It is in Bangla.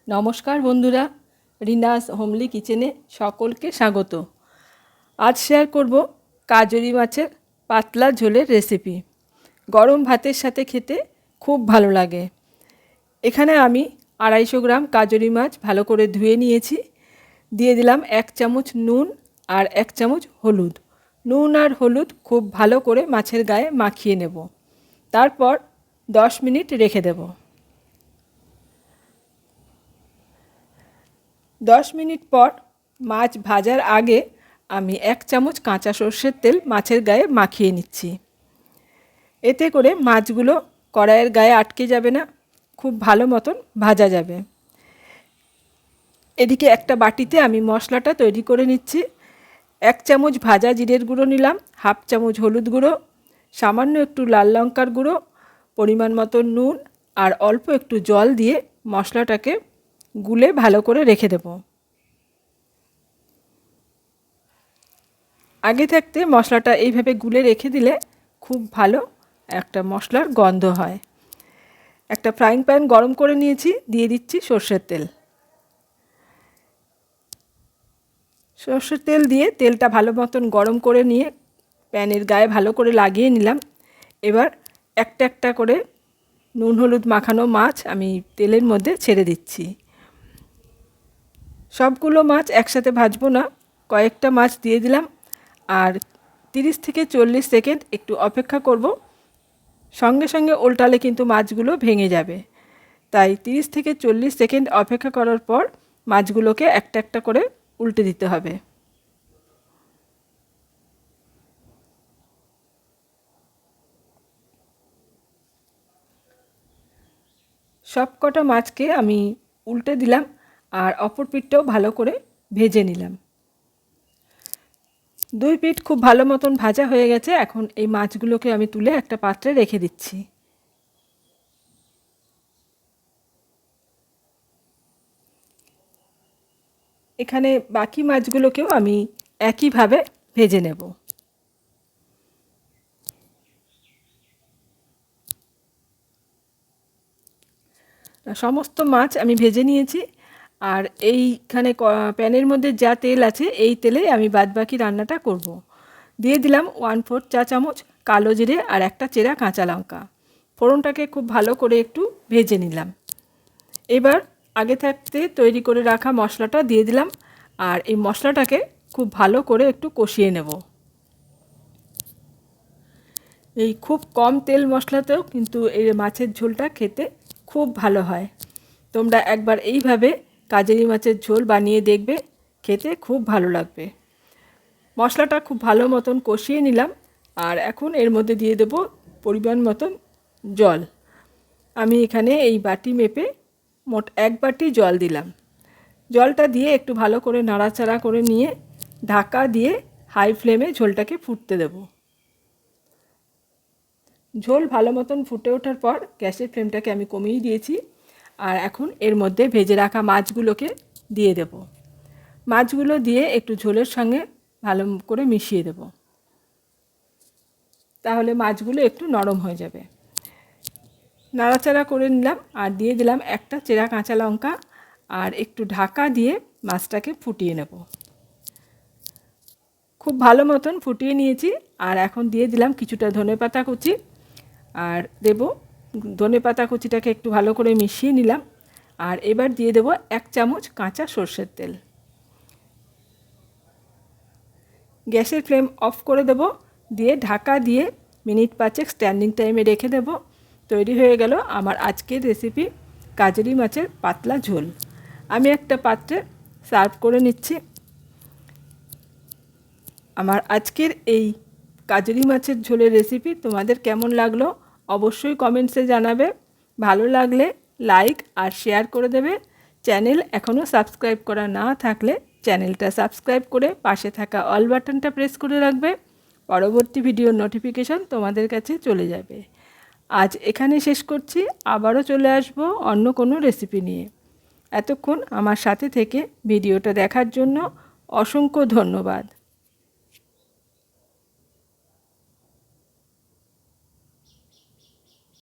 নমস্কার বন্ধুরা, রিনাস হোমলি কিচেনে সকলকে স্বাগত। আজ শেয়ার করব কাজরি মাছের পাতলা ঝোলের রেসিপি। গরম ভাতের সাথে খেতে খুব ভালো লাগে। এখানে আমি 250 গ্রাম কাজরি মাছ ভালো করে ধুয়ে নিয়েছি। দিয়ে দিলাম 1 চামচ নুন আর 1 চামচ হলুদ। নুন আর হলুদ খুব ভালো করে মাছের গায়ে মাখিয়ে নেব। তারপর 10 মিনিট রেখে দেব। 10 মিনিট পর মাছ ভাজার আগে আমি 1 চামচ কাঁচা সর্ষের তেল মাছের গায়ে মাখিয়ে নিচ্ছি। এতে করে মাছগুলো কড়াইয়ের গায়ে আটকে যাবে না, খুব ভালো মতন ভাজা যাবে। এদিকে একটা বাটিতে আমি মশলাটা তৈরি করে নিচ্ছি। 1 চামচ ভাজা জিরের গুঁড়ো নিলাম, 1/2 চামচ হলুদ গুঁড়ো, সামান্য একটু লাল লঙ্কার গুঁড়ো, পরিমাণ মতো নুন আর অল্প একটু জল দিয়ে মশলাটাকে গুলে ভালো করে রেখে দেব। আগে থাকতে মশলাটা এইভাবে গুলে রেখে দিলে খুব ভালো একটা মশলার গন্ধ হয়। একটা ফ্রাইং প্যান গরম করে নিয়েছি, দিয়ে দিচ্ছি সর্ষের তেল। সর্ষের তেল দিয়ে তেলটা ভালো মতন গরম করে নিয়ে প্যানের গায়ে ভালো করে লাগিয়ে নিলাম। এবার একটা একটা করে নুন হলুদ মাখানো মাছ আমি তেলের মধ্যে ছেড়ে দিচ্ছি। সবগুলো মাছ একসাথে ভাজবো না, কয়েকটা মাছ দিয়ে দিলাম আর 30 থেকে 40 সেকেন্ড একটু অপেক্ষা করব। সঙ্গে সঙ্গে উল্টালে কিন্তু মাছগুলো ভেঙে যাবে, তাই 30 থেকে 40 সেকেন্ড অপেক্ষা করার পর মাছগুলোকে একটা একটা করে উল্টে দিতে হবে। সব কটা মাছকে আমি উল্টে দিলাম আর অপর পিঠটাও ভালো করে ভেজে নিলাম। 2 পিঠ খুব ভালো মতন ভাজা হয়ে গেছে। এখন এই মাছগুলোকে আমি তুলে একটা পাত্রে রেখে দিচ্ছি। এখানে বাকি মাছগুলোকেও আমি একইভাবে ভেজে নেব। সমস্ত মাছ আমি ভেজে নিয়েছি আর এইখানে প্যানের মধ্যে যা তেল আছে এই তেলেই আমি বাদবাকি রান্নাটা করব। দিয়ে দিলাম 1/4 চা চামচ কালো জিরে আর একটা চেরা কাঁচা লঙ্কা। ফোড়নটাকে খুব ভালো করে একটু ভেজে নিলাম। এবার আগে থাকতে তৈরি করে রাখা মশলাটা দিয়ে দিলাম আর এই মশলাটাকে খুব ভালো করে একটু কষিয়ে নেব। এই খুব কম তেল মশলাতেও কিন্তু এই মাছের ঝোলটা খেতে খুব ভালো হয়। তোমরা একবার এইভাবে কাজরি মাছের ঝোল বানিয়ে দেখবে, খেতে খুব ভালো লাগবে। মশলাটা খুব ভালো মতন কষিয়ে নিলাম আর এখন এর মধ্যে দিয়ে দেব পরিমাণ মতন জল। আমি এখানে এই বাটি মেপে মোট 1 বাটি জল দিলাম। জলটা দিয়ে একটু ভালো করে নাড়াচাড়া করে নিয়ে ঢাকা দিয়ে হাই ফ্লেমে ঝোলটাকে ফুটতে দেব। ঝোল ভালো মতন ফুটে ওঠার পর গ্যাসের ফ্লেমটাকে আমি কমিয়ে দিয়েছি আর এখন এর মধ্যে ভেজে রাখা মাছগুলোকে দিয়ে দেব। মাছগুলো দিয়ে একটু ঝোলের সঙ্গে ভালো করে মিশিয়ে দেব, তাহলে মাছগুলো একটু নরম হয়ে যাবে। নাড়াচাড়া করে নিলাম আর দিয়ে দিলাম একটা চেরা কাঁচা লঙ্কা আর একটু ঢাকা দিয়ে মাছটাকে ফুটিয়ে নেব। খুব ভালো মতন ফুটিয়ে নিয়েছি আর এখন দিয়ে দিলাম কিছুটা ধনেপাতা কুচি আর দেব ধনেপাতা কুচিটাকে একটু ভালো করে মিশিয়ে নিলাম আর এবার দিয়ে দেব 1 চামচ কাঁচা সর্ষের তেল। গ্যাসের ফ্লেম অফ করে দেব, দিয়ে ঢাকা দিয়ে মিনিট 5 স্ট্যান্ডিং টাইমে রেখে দেব। তৈরি হয়ে গেল আমার আজকের রেসিপি কাজরি মাছের পাতলা ঝোল। আমি একটা পাত্রে সার্ভ করে নিচ্ছি। আমার আজকের এই কাজরি মাছের ঝোলের রেসিপি তোমাদের কেমন লাগলো অবশ্যই কমেন্টসে জানাবে। ভালো লাগলে লাইক আর শেয়ার করে দেবে। চ্যানেল এখনও সাবস্ক্রাইব করা না থাকলে চ্যানেলটা সাবস্ক্রাইব করে পাশে থাকা অল বাটনটা প্রেস করে রাখবে। পরবর্তী ভিডিওর নোটিফিকেশন তোমাদের কাছে চলে যাবে। আজ এখানে শেষ করছি, আবারও চলে আসব অন্য কোনো রেসিপি নিয়ে। এতক্ষণ আমার সাথে থেকে ভিডিওটা দেখার জন্য অসংখ্য ধন্যবাদ।